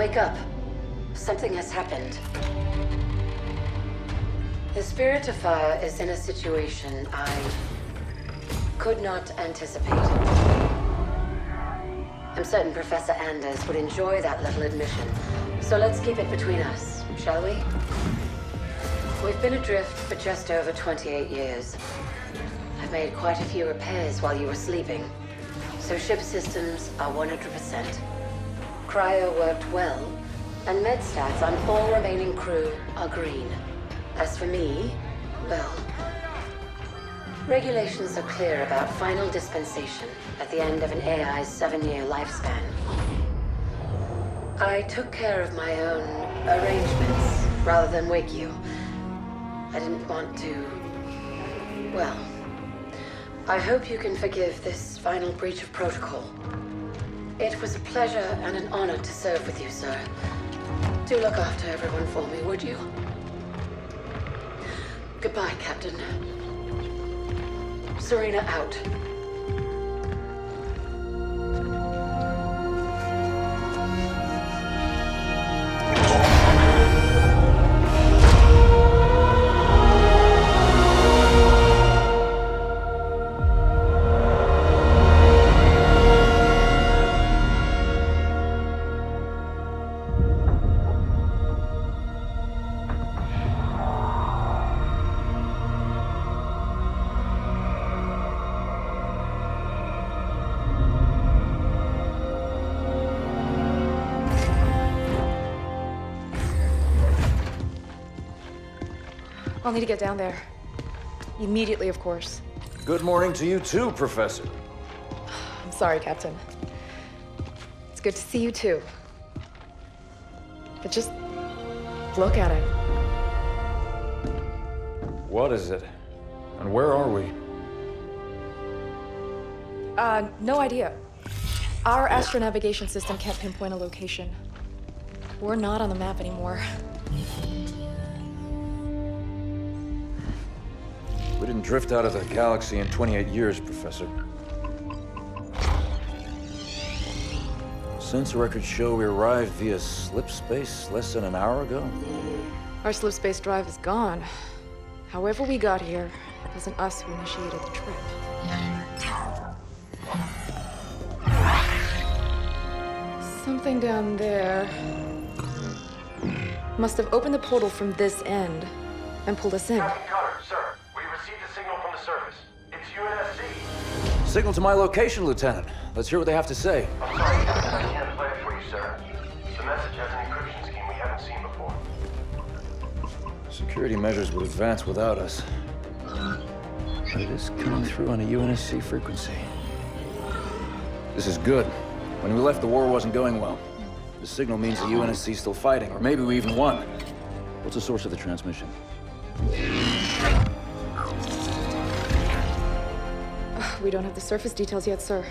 Wake up. Something has happened. The Spirit of Fire is in a situation I could not anticipate. I'm certain Professor Anders would enjoy that little admission. So let's keep it between us, shall we? We've been adrift for just over 28 years. I've made quite a few repairs while you were sleeping. So ship systems are 100%. Cryo worked well, and med stats on all remaining crew are green. As for me, well, regulations are clear about final dispensation at the end of an AI's 7-year lifespan. I took care of my own arrangements rather than wake you. I didn't want to... well, I hope you can forgive this final breach of protocol. It was a pleasure and an honor to serve with you, sir. Do look after everyone for me, would you? Goodbye, Captain. Serena out. I'll need to get down there. Immediately, of course. Good morning to you too, Professor. I'm sorry, Captain. It's good to see you too. But just look at it. What is it? And where are we? No idea. Our astronavigation system can't pinpoint a location. We're not on the map anymore. We didn't drift out of the galaxy in 28 years, Professor. Sensor records show we arrived via slip space less than an hour ago. Our slip space drive is gone. However we got here, it wasn't us who initiated the trip. Something down there must have opened the portal from this end and pulled us in. Captain Cutter, sir. We received a signal from the surface. It's UNSC. Signal to my location, Lieutenant. Let's hear what they have to say. I'm sorry, Captain. I can't play it for you, sir. The message has an encryption scheme we haven't seen before. Security measures would advance without us. But it is coming through on a UNSC frequency. This is good. When we left, the war wasn't going well. The signal means the UNSC is still fighting, or maybe we even won. What's the source of the transmission? We don't have the surface details yet, sir.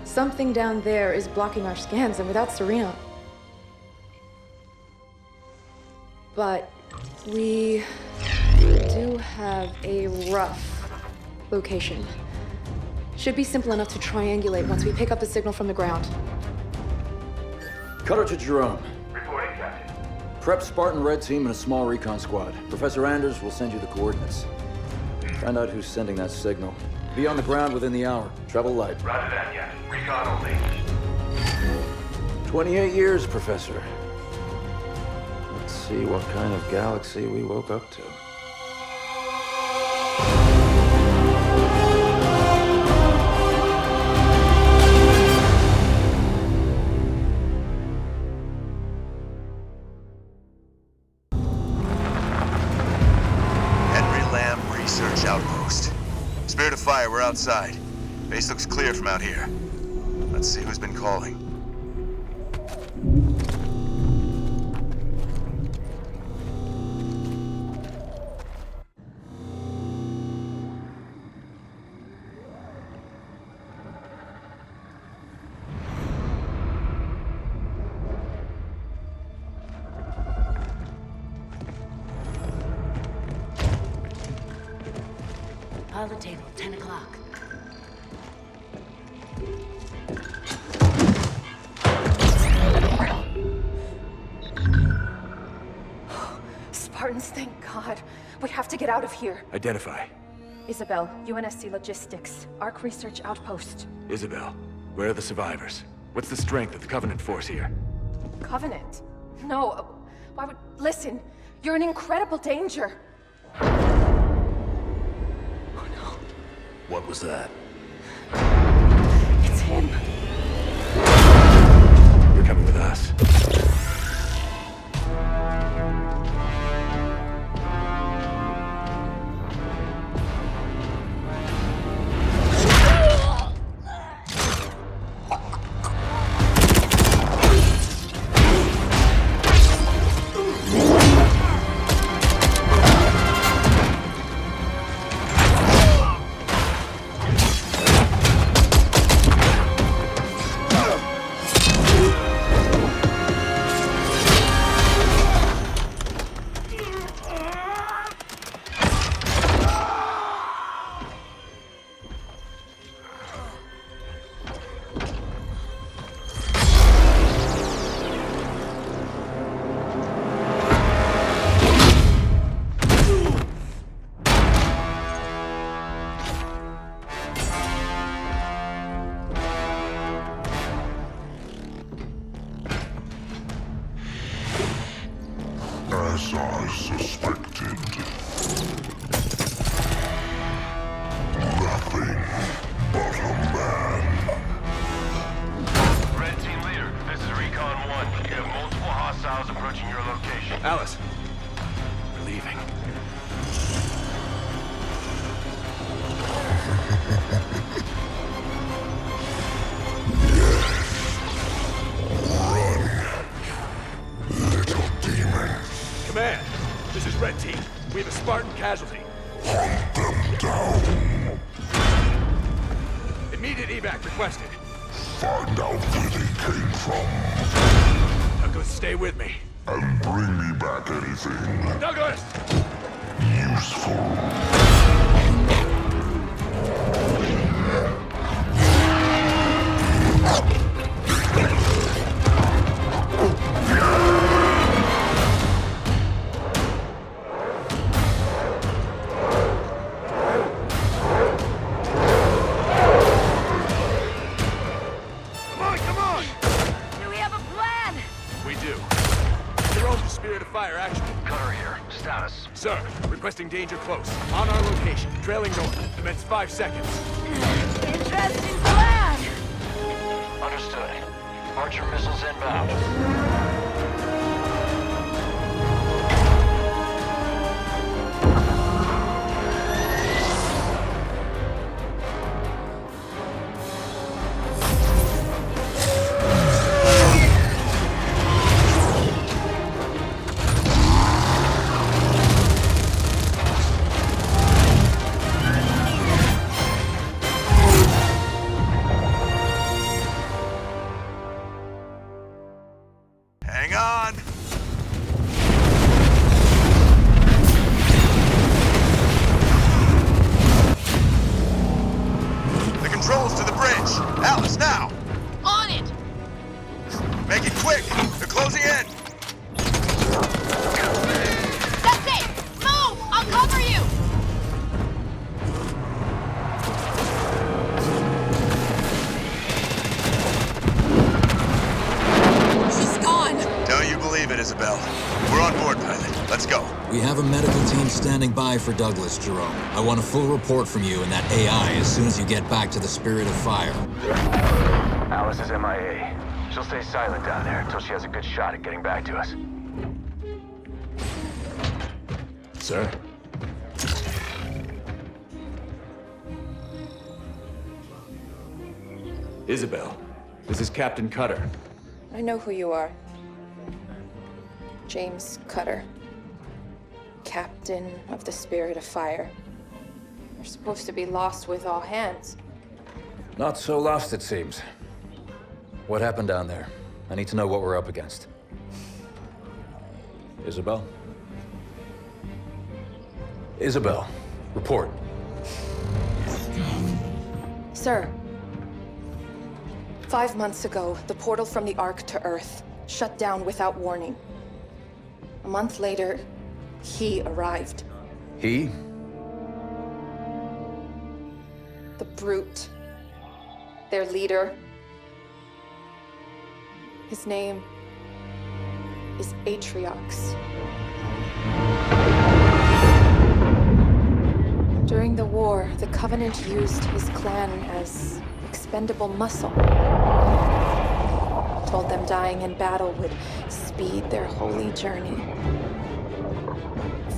Something down there is blocking our scans, and without Serena... But we do have a rough location. Should be simple enough to triangulate once we pick up the signal from the ground. Cutter to Jerome. Reporting, Captain. Prep Spartan Red Team and a small recon squad. Professor Anders will send you the coordinates. Find out who's sending that signal. Be on the ground within the hour. Travel light. Roger that, Captain. Recon only. 28 years, Professor. Let's see what kind of galaxy we woke up to. Research outpost. Spirit of Fire, we're outside. Base looks clear from out here. Let's see who's been calling. Pilot table, 10 o'clock. get out of here. Identify. Isabel, UNSC Logistics, Arc Research Outpost. Isabel, where are the survivors? What's the strength of the Covenant force here? Covenant? No, why would... Listen, you're in incredible danger. What was that? It's him. You're coming with us. As I suspected. Nothing but a man. Red Team Leader, this is Recon 1. You have multiple hostiles approaching your location. Alice! We're leaving. Command, this is Red Team. We have a Spartan casualty. Hunt them down. Immediate evac requested. Find out where they came from. Douglas, stay with me. And bring me back anything Douglas! useful. Come on! Do we have a plan? We do. Jerome to Spirit of Fire action. Cutter here. Status. Sir, requesting danger close. On our location. Trailing north. Commence 5 seconds. Interesting plan. Understood. Archer missiles inbound. Hang on! The controls to the bridge! Alice, now! On it. Make it quick! They're closing in! That's it. Move. I'll cover you. She's gone. Don't you believe it, Isabel? We're on board, pilot. Let's go. We have a medical team standing by for Douglas, Jerome. I want a full report from you and that AI as soon as you get back to the Spirit of Fire. Alice is MIA. She'll stay silent down there until she has a good shot at getting back to us. Sir? Isabel, this is Captain Cutter. I know who you are. James Cutter. Captain of the Spirit of Fire. You're supposed to be lost with all hands. Not so lost, it seems. What happened down there? I need to know what we're up against. Isabel? Isabel, report. Sir. 5 months ago, the portal from the Ark to Earth shut down without warning. A month later, he arrived. He? The Brute. Their leader. His name is Atriox. During the war, the Covenant used his clan as expendable muscle. Told them dying in battle would speed their holy journey.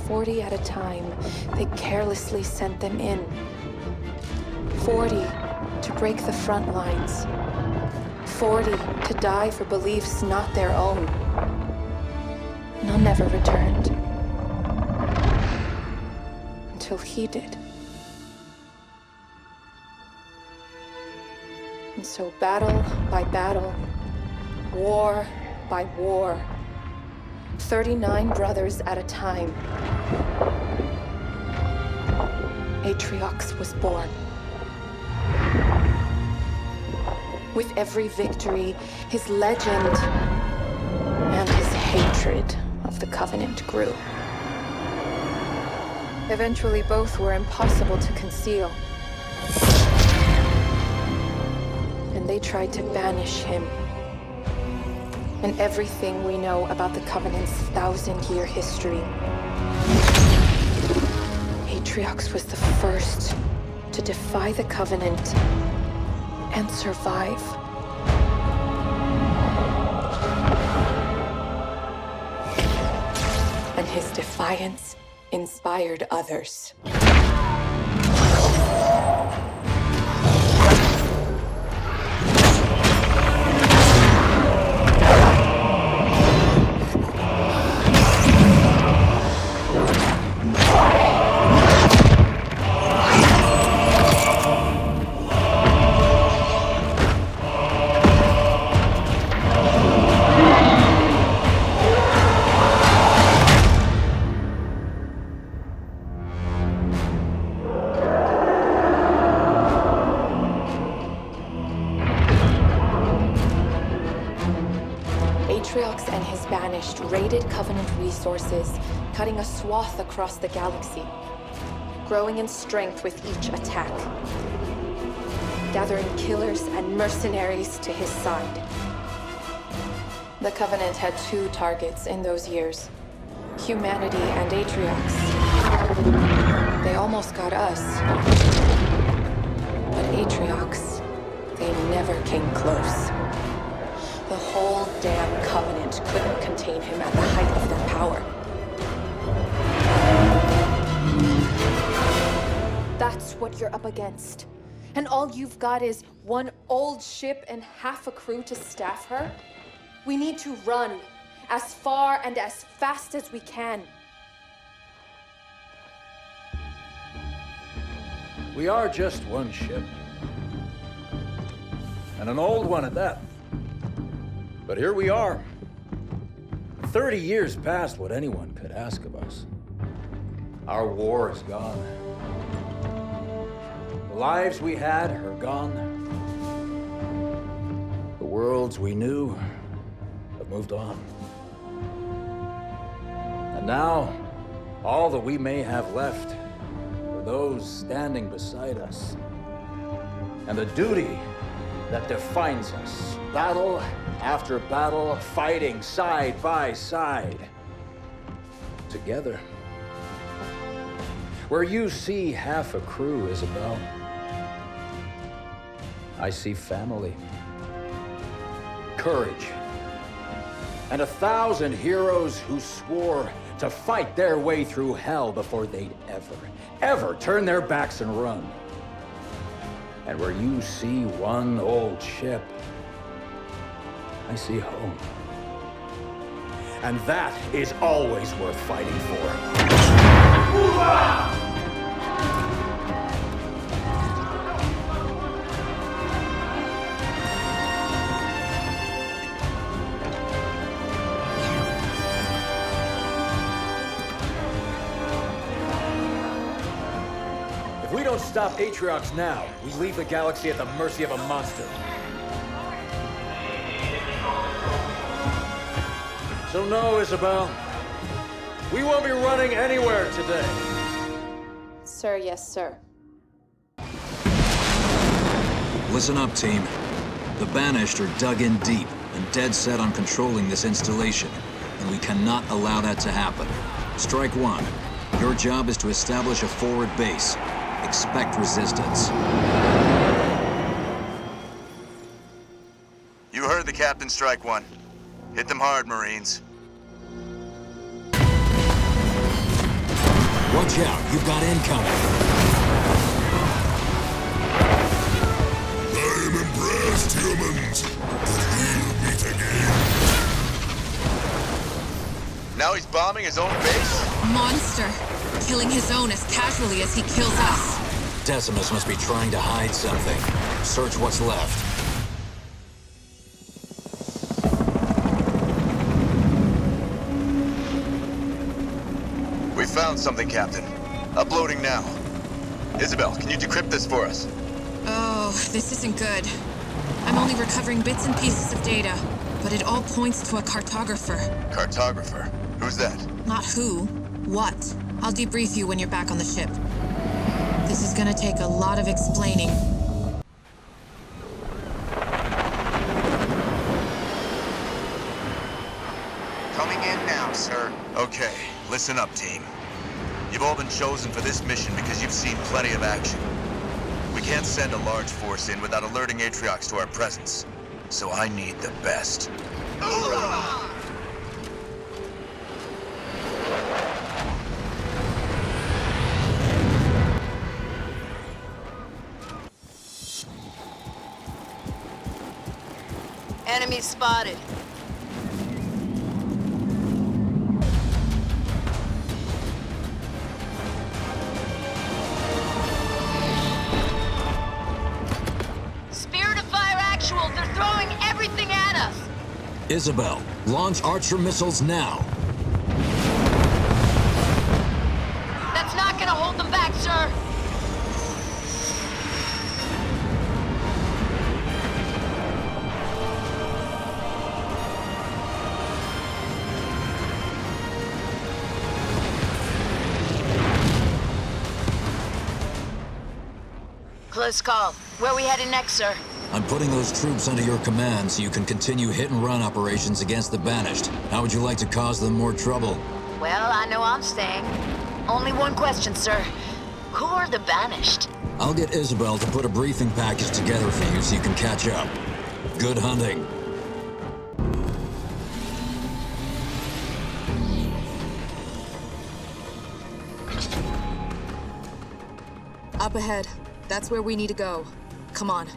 40 at a time, they carelessly sent them in. 40 to break the front lines. 40 to die for beliefs not their own. None ever returned. Until he did. And so battle by battle, war by war, 39 brothers at a time, Atriox was born. With every victory, his legend and his hatred of the Covenant grew. Eventually, both were impossible to conceal. And they tried to banish him. And everything we know about the Covenant's 1,000-year history. Atriox was the first to defy the Covenant and survive. And his defiance inspired others. Atriox and his Banished raided Covenant resources, cutting a swath across the galaxy, growing in strength with each attack, gathering killers and mercenaries to his side. The Covenant had two targets in those years, humanity and Atriox. They almost got us, but Atriox, they never came close. The whole damn Covenant couldn't contain him at the height of their power. That's what you're up against. And all you've got is one old ship and half a crew to staff her? We need to run as far and as fast as we can. We are just one ship. And an old one at that. But here we are. 30 years past what anyone could ask of us. Our war is gone. The lives we had are gone. The worlds we knew have moved on. And now, all that we may have left are those standing beside us. And the duty that defines us. Battle after battle, fighting side by side. Together. Where you see half a crew, Isabel, I see family. Courage. And 1,000 heroes who swore to fight their way through hell before they'd ever turn their backs and run. And where you see one old ship, I see home. And that is always worth fighting for. If we don't stop Atriox now, we leave the galaxy at the mercy of a monster. So no, Isabel, we won't be running anywhere today. sir, yes, sir. Listen up, team. The Banished are dug in deep and dead set on controlling this installation, and we cannot allow that to happen. Strike One. Your job is to establish a forward base. Expect resistance. You heard the captain, Strike One. Hit them hard, Marines. Watch out, you've got incoming. I am impressed, humans. We'll meet again. Now he's bombing his own base? Monster. Killing his own as casually as he kills us. Decimus must be trying to hide something. Search what's left. We found something, Captain. Uploading now. Isabel, can you decrypt this for us? Oh, this isn't good. I'm only recovering bits and pieces of data, but it all points to a cartographer. Cartographer? Who's that? Not who, what. I'll debrief you when you're back on the ship. This is gonna take a lot of explaining. Coming in now, sir. Okay, listen up, team. You've all been chosen for this mission because you've seen plenty of action. We can't send a large force in without alerting Atriox to our presence. So I need the best. Hoorah! Enemy spotted. Spirit of Fire actual, they're throwing everything at us. Isabel, launch Archer missiles now. That's not gonna hold them back, sir. Close call. Where we headed next, sir? I'm putting those troops under your command so you can continue hit-and-run operations against the Banished. How would you like to cause them more trouble? Well, I know I'm staying. Only one question, sir. Who are the Banished? I'll get Isabel to put a briefing package together for you so you can catch up. Good hunting. Up ahead. That's where we need to go. Come on.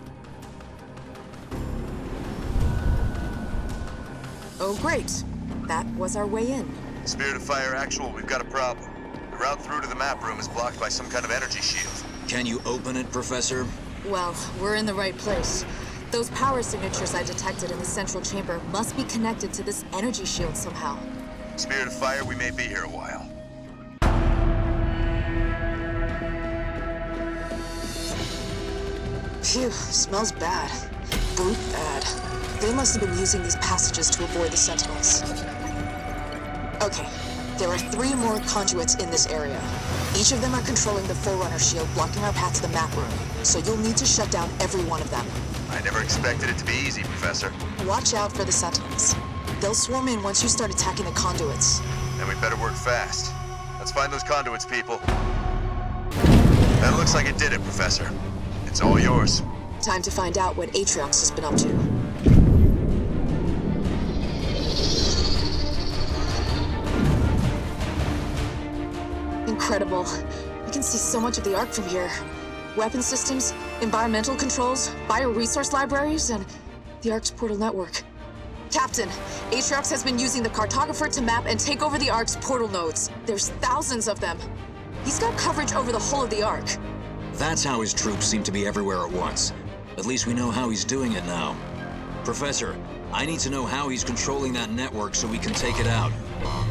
Oh, great. That was our way in. Spirit of Fire actual, we've got a problem. The route through to the map room is blocked by some kind of energy shield. Can you open it, Professor? Well, we're in the right place. Those power signatures I detected in the central chamber must be connected to this energy shield somehow. Spirit of Fire, we may be here a while. Phew, smells bad. Brute bad. They must have been using these passages to avoid the Sentinels. Okay, there are 3 more conduits in this area. Each of them are controlling the Forerunner shield, blocking our path to the map room. So you'll need to shut down every one of them. I never expected it to be easy, Professor. Watch out for the Sentinels. They'll swarm in once you start attacking the conduits. Then we better work fast. Let's find those conduits, people. That looks like it did it, Professor. It's all yours. Time to find out what Atriox has been up to. Incredible. You can see so much of the Ark from here. Weapon systems, environmental controls, bioresource libraries, and the Ark's portal network. Captain, Atriox has been using the cartographer to map and take over the Ark's portal nodes. There's thousands of them. He's got coverage over the whole of the Ark. That's how his troops seem to be everywhere at once. At least we know how he's doing it now. Professor, I need to know how he's controlling that network so we can take it out.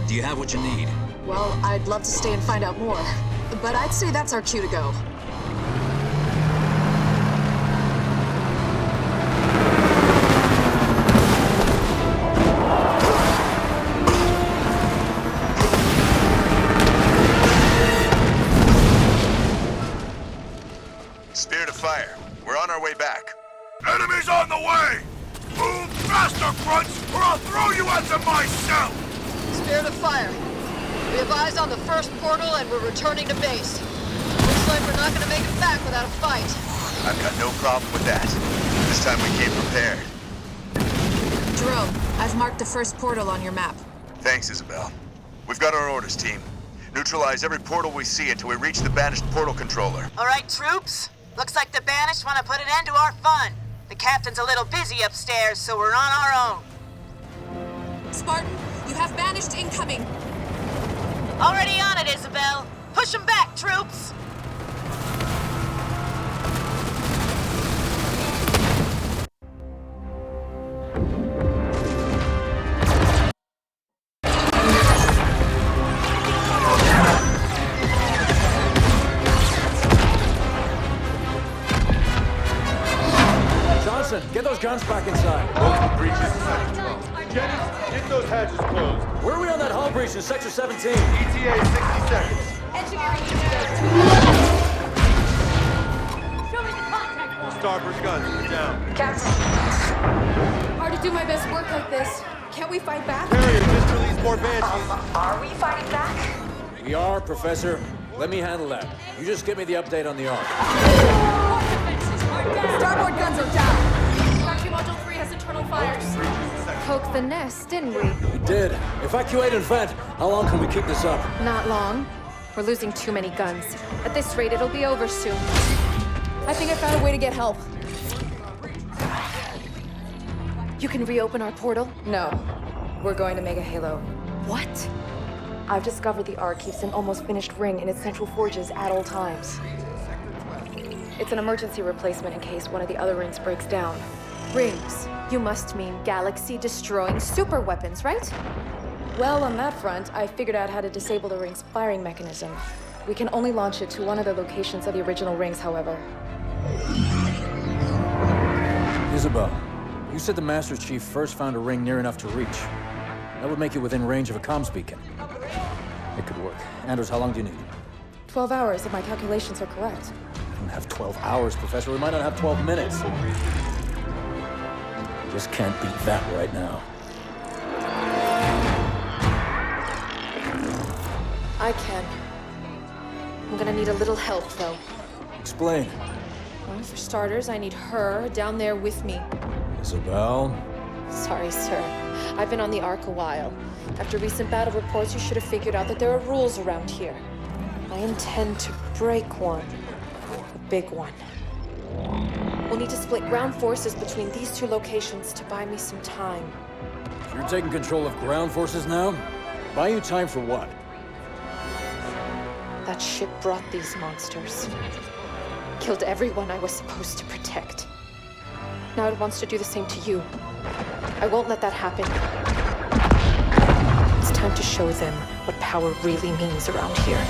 Do you have what you need? Well, I'd love to stay and find out more, but I'd say that's our cue to go. Enemies on the way! Move faster, Grunts, or I'll throw you onto myself! Spirit of fire. We have eyes on the first portal and we're returning to base. Looks like we're not gonna make it back without a fight. I've got no problem with that. This time we came prepared. Jerome, I've marked the first portal on your map. Thanks, Isabel. We've got our orders, team. Neutralize every portal we see until we reach the Banished portal controller. All right, troops. Looks like the Banished want to put an end to our fun. The captain's a little busy upstairs, so we're on our own. Spartan, you have Banished incoming. Already on it, Isabel. Push them back, troops. Get those guns back inside. Close the breaches in Sector 12. Jennings, get those hatches closed. Where are we on that hull breach in Sector 17? ETA 60 seconds. Engineering Show me the contact point. Starboard guns, down. Captain. Hard to do my best work like this. Can't we fight back? Carrier, just release more banshees. Are we fighting back? We are, Professor. Let me handle that. You just give me the update on the Ark. Starboard guns are down. Factory Module 3 has internal fires. Poked the nest, didn't we? We did. Evacuate and vent. How long can we keep this up? Not long. We're losing too many guns. At this rate, it'll be over soon. I think I found a way to get help. You can reopen our portal? No. We're going to make a halo. What? I've discovered the Ark keeps an almost finished ring in its central forges at all times. It's an emergency replacement in case one of the other rings breaks down. Rings? You must mean galaxy-destroying super weapons, right? Well, on that front, I figured out how to disable the ring's firing mechanism. We can only launch it to one of the locations of the original rings, however. Isabel, you said the Master Chief first found a ring near enough to reach. That would make it within range of a comms beacon. It could work. Anders, how long do you need? 12 hours, if my calculations are correct. We don't have 12 hours, Professor. We might not have 12 minutes. Just can't beat that right now. I can. I'm gonna need a little help, though. Explain. Well, for starters, I need her down there with me. Isabel? Sorry, sir. I've been on the Ark a while. After recent battle reports, you should have figured out that there are rules around here. I intend to break one. A big one. We'll need to split ground forces between these two locations to buy me some time. You're taking control of ground forces now? Buy you time for what? That ship brought these monsters. Killed everyone I was supposed to protect. Now it wants to do the same to you. I won't let that happen. It's time to show them what power really means around here.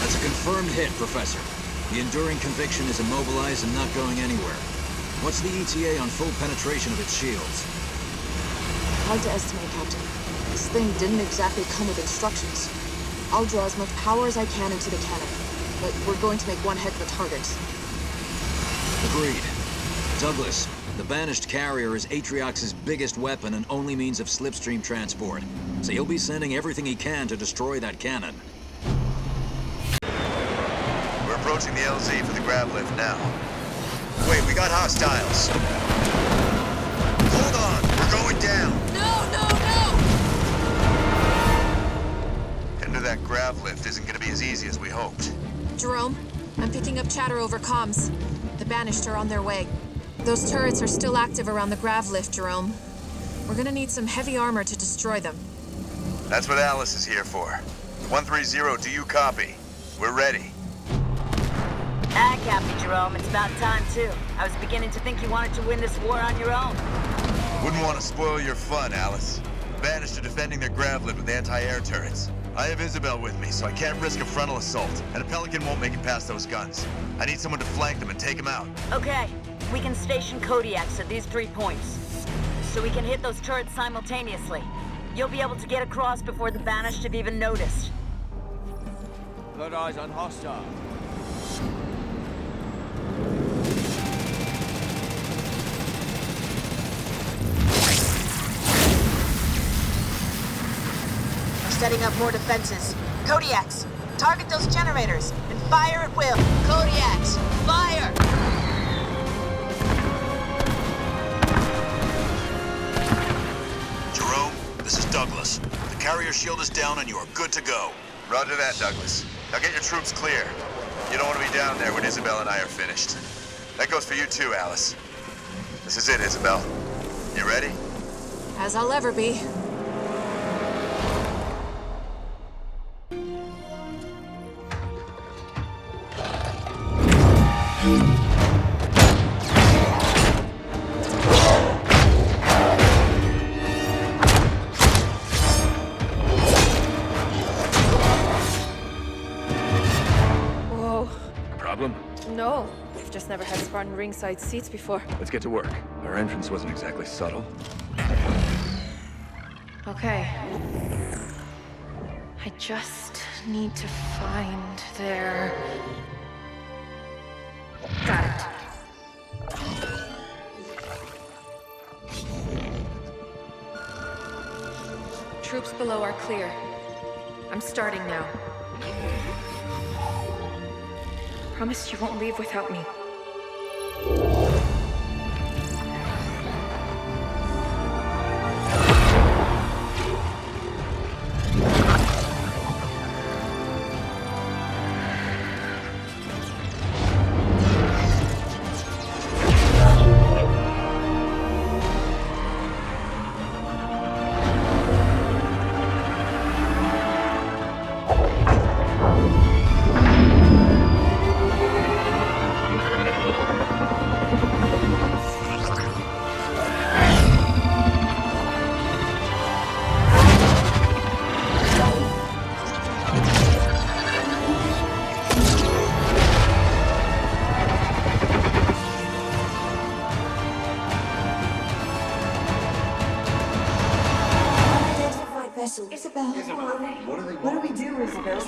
That's a confirmed hit, Professor. The Enduring Conviction is immobilized and not going anywhere. What's the ETA on full penetration of its shields? Hard to estimate, Captain. This thing didn't exactly come with instructions. I'll draw as much power as I can into the cannon, but we're going to make one heck of a target. Agreed. Douglas, the Banished carrier is Atriox's biggest weapon and only means of slipstream transport, so he'll be sending everything he can to destroy that cannon. We're approaching the LZ for the grav lift now. Wait, we got hostiles. Hold on, we're going down. Getting to that grav lift isn't gonna be as easy as we hoped. Jerome, I'm picking up chatter over comms. The Banished are on their way. Those turrets are still active around the grav lift, Jerome. We're gonna need some heavy armor to destroy them. That's what Alice is here for. 130, do you copy? We're ready. Captain Jerome, it's about time, too. I was beginning to think you wanted to win this war on your own. Wouldn't want to spoil your fun, Alice. Banished are defending their grav lift with anti-air turrets. I have Isabel with me, so I can't risk a frontal assault, and a Pelican won't make it past those guns. I need someone to flank them and take them out. Okay, we can station Kodiaks at these 3 points, so we can hit those turrets simultaneously. You'll be able to get across before the Banished have even noticed. Got eyes on hostile. We're setting up more defenses. Kodiaks, target those generators and fire at will. Kodiaks, fire! Jerome, this is Douglas. The carrier shield is down and you are good to go. Roger that, Douglas. Now get your troops clear. You don't want to be down there when Isabel and I are finished. That goes for you too, Alice. This is it, Isabel. You ready? As I'll ever be. No, I've just never had Spartan ringside seats before. Let's get to work. Our entrance wasn't exactly subtle. Okay. I just need to find their... Got it. Troops below are clear. I'm starting now. Promise you won't leave without me. Isabel, what do we do, Isabel?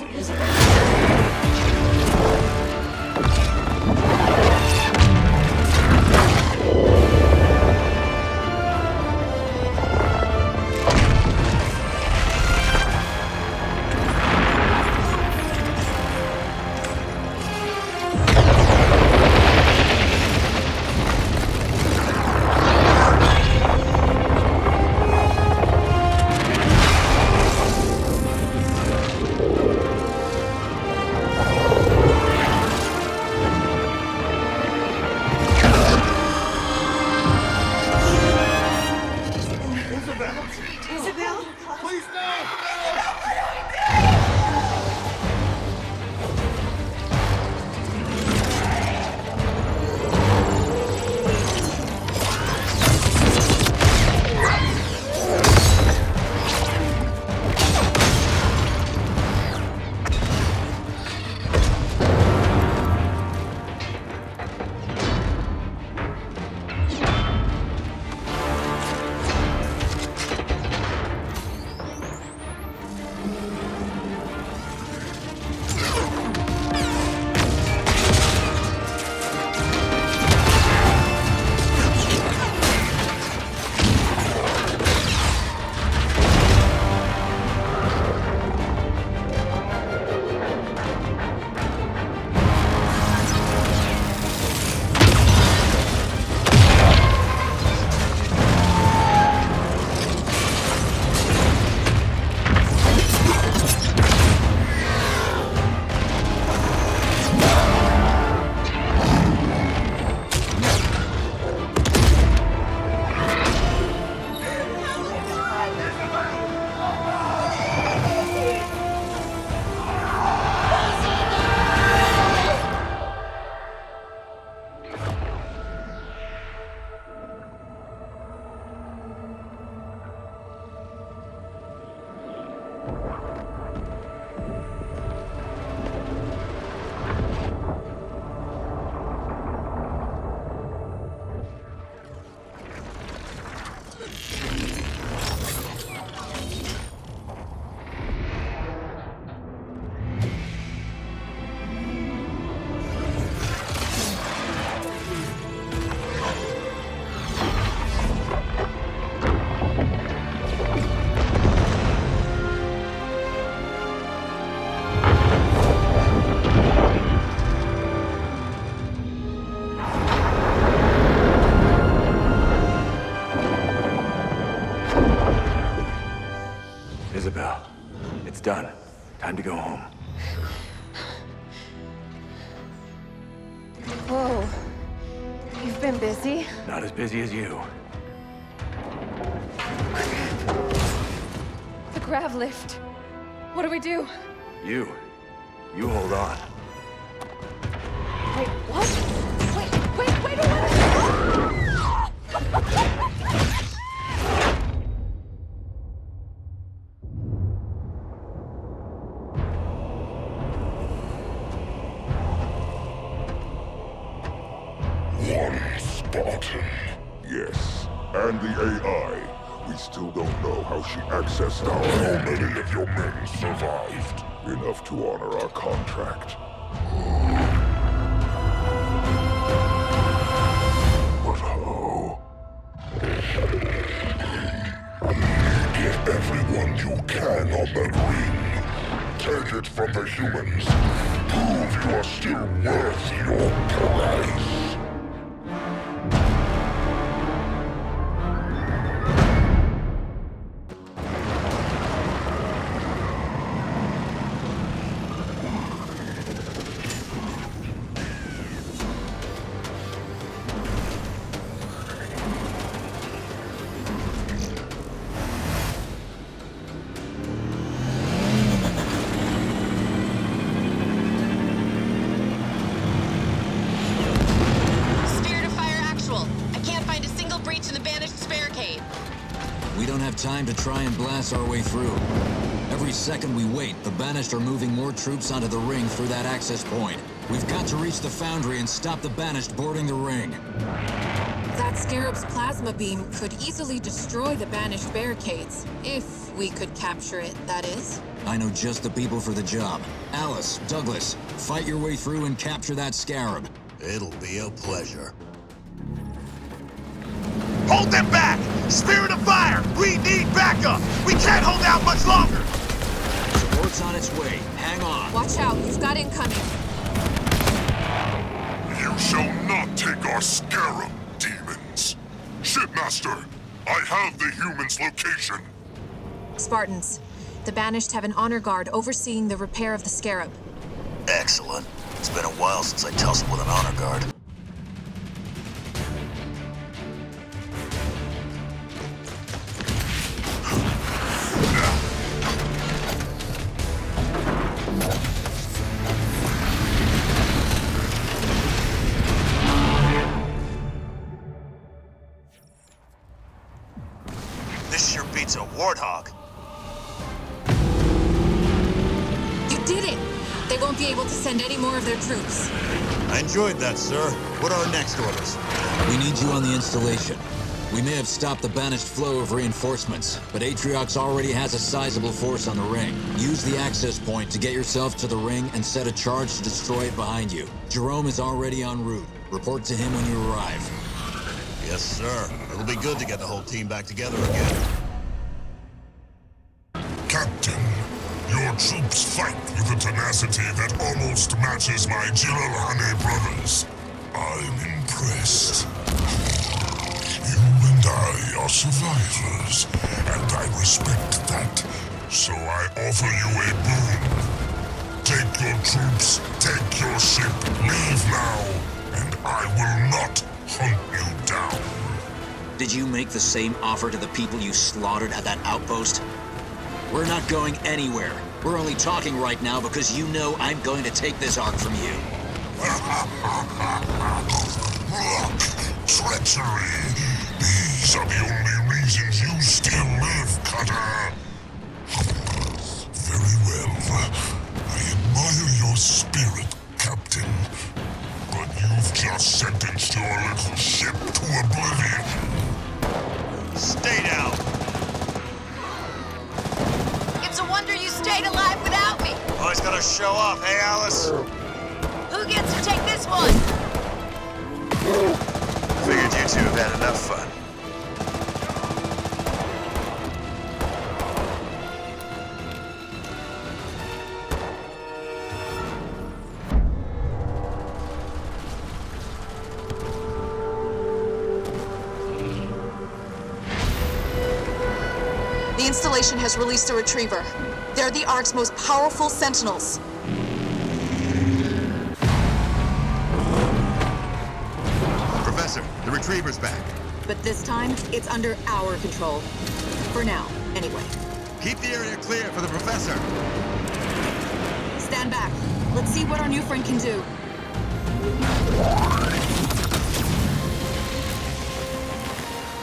Isabel, it's done. Time to go home. Whoa. You've been busy? Not as busy as you. The grav lift. What do we do? You hold on. Wait, what? Wait a minute! One Spartan. Yes, and the AI. We still don't know how she accessed our... How many of your men survived? Enough to honor our contract. But how? Get everyone you can on that ring. Take it from the humans. Prove you are still worth your price. Time to try and blast our way through. Every second we wait, the Banished are moving more troops onto the ring through that access point. We've got to reach the Foundry and stop the Banished boarding the ring. That Scarab's plasma beam could easily destroy the Banished barricades. If we could capture it, that is. I know just the people for the job. Alice, Douglas, fight your way through and capture that Scarab. It'll be a pleasure. Hold them back! Spirit of Fire! We need backup! We can't hold out much longer! Support's on its way. Hang on. Watch out, we've got incoming. You shall not take our Scarab, demons. Shipmaster, I have the humans' location. Spartans, the Banished have an honor guard overseeing the repair of the Scarab. Excellent. It's been a while since I tussled with an honor guard. This sure beats a warthog. You did it! They won't be able to send any more of their troops. I enjoyed that, sir. What are our next orders? We need you on the installation. We may have stopped the Banished flow of reinforcements, but Atriox already has a sizable force on the ring. Use the access point to get yourself to the ring and set a charge to destroy it behind you. Jerome is already en route. Report to him when you arrive. Yes, sir. It'll be good to get the whole team back together again. Captain, your troops fight with a tenacity that almost matches my Jilalane brothers. I'm impressed. You and I are survivors, and I respect that. So I offer you a boon. Take your troops, take your ship, leave now, and I will not hunt you down. Did you make the same offer to the people you slaughtered at that outpost? We're not going anywhere. We're only talking right now because you know I'm going to take this Ark from you. Look, treachery. These are the only reasons you still live, Cutter. Very well. I admire your spirit, Captain. But you've just sentenced your little ship to oblivion. Stay down! It's a wonder you stayed alive without me. Always gotta show off, hey, Alice? Who gets to take this one? Figured you two have had enough fun. The installation has released a retriever. They're the Ark's most powerful sentinels. Professor, the retriever's back. But this time, it's under our control. For now, anyway. Keep the area clear for the Professor. Stand back. Let's see what our new friend can do.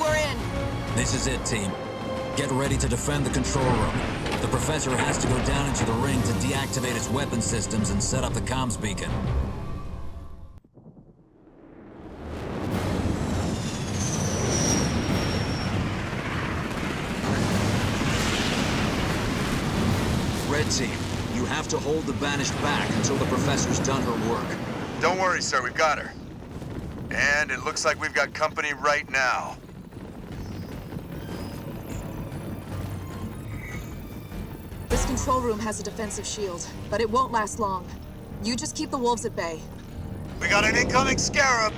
We're in. This is it, team. Get ready to defend the control room. The Professor has to go down into the ring to deactivate its weapon systems and set up the comms beacon. Red team, you have to hold the Banished back until the Professor's done her work. Don't worry, sir, we've got her. And it looks like we've got company right now. This control room has a defensive shield, but it won't last long. You just keep the wolves at bay. We got an incoming Scarab!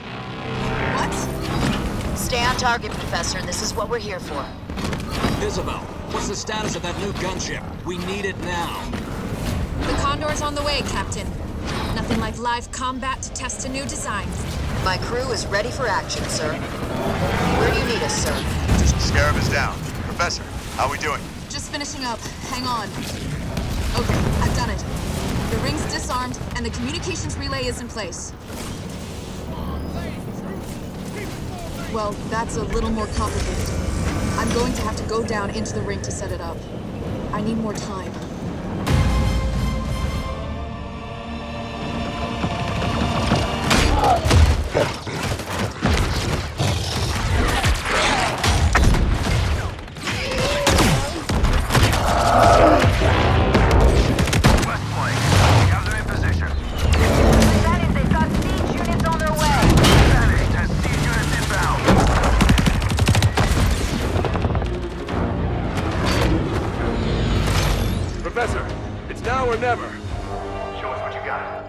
What? Stay on target, Professor. This is what we're here for. Isabel, what's the status of that new gunship? We need it now. The Condor's on the way, Captain. Nothing like live combat to test a new design. My crew is ready for action, sir. Where do you need us, sir? Scarab is down. Professor, how we doing? Just finishing up. Hang on. Okay, I've done it. The ring's disarmed, and the communications relay is in place. Well, that's a little more complicated. I'm going to have to go down into the ring to set it up. I need more time. Professor, it's now or never. Show us what you got.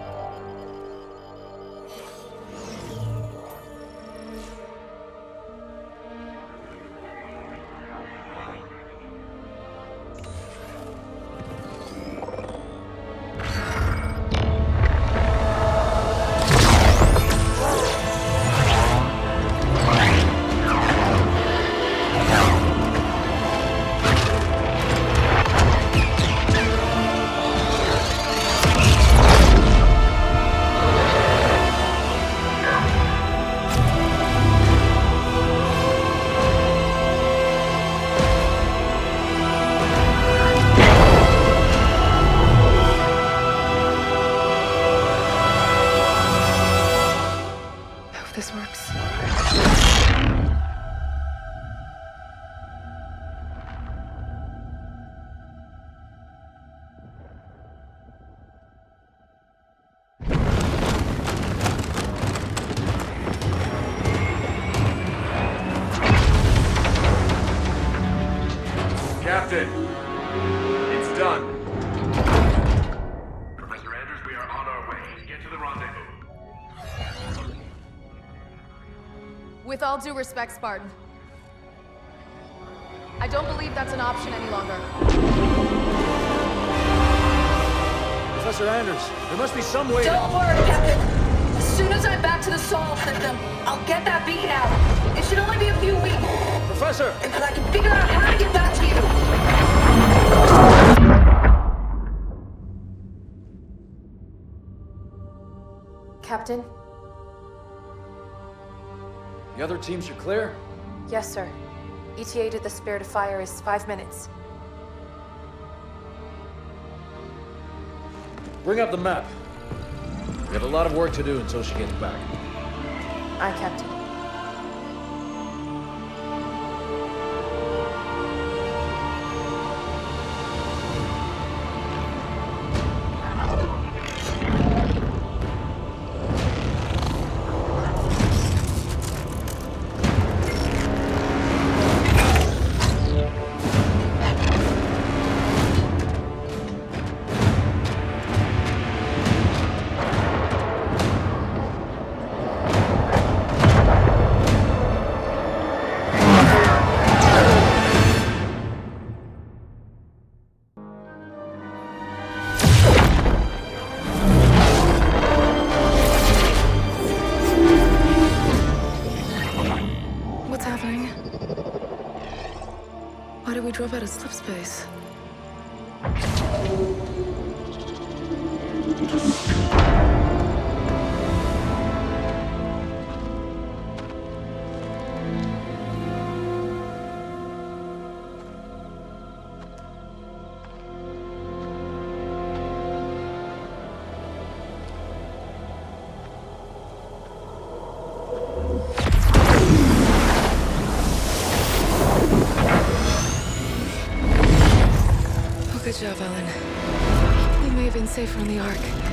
This works. Captain, it's done. Professor Andrews, we are on our way. Get to the rendezvous. With all due respect, Spartan, I don't believe that's an option any longer. Professor Anders, there must be some way Don't worry, Captain. As soon as I'm back to the Sol system, I'll get that beacon out. It should only be a few weeks. Professor! And I can figure out how to get back to you. Captain? The other teams are clear? Yes, sir. ETA to the Spirit of Fire is 5 minutes. Bring up the map. We have a lot of work to do until she gets back. Aye, Captain. of slip space. Good job, Ellen. We may have been safer on the Ark.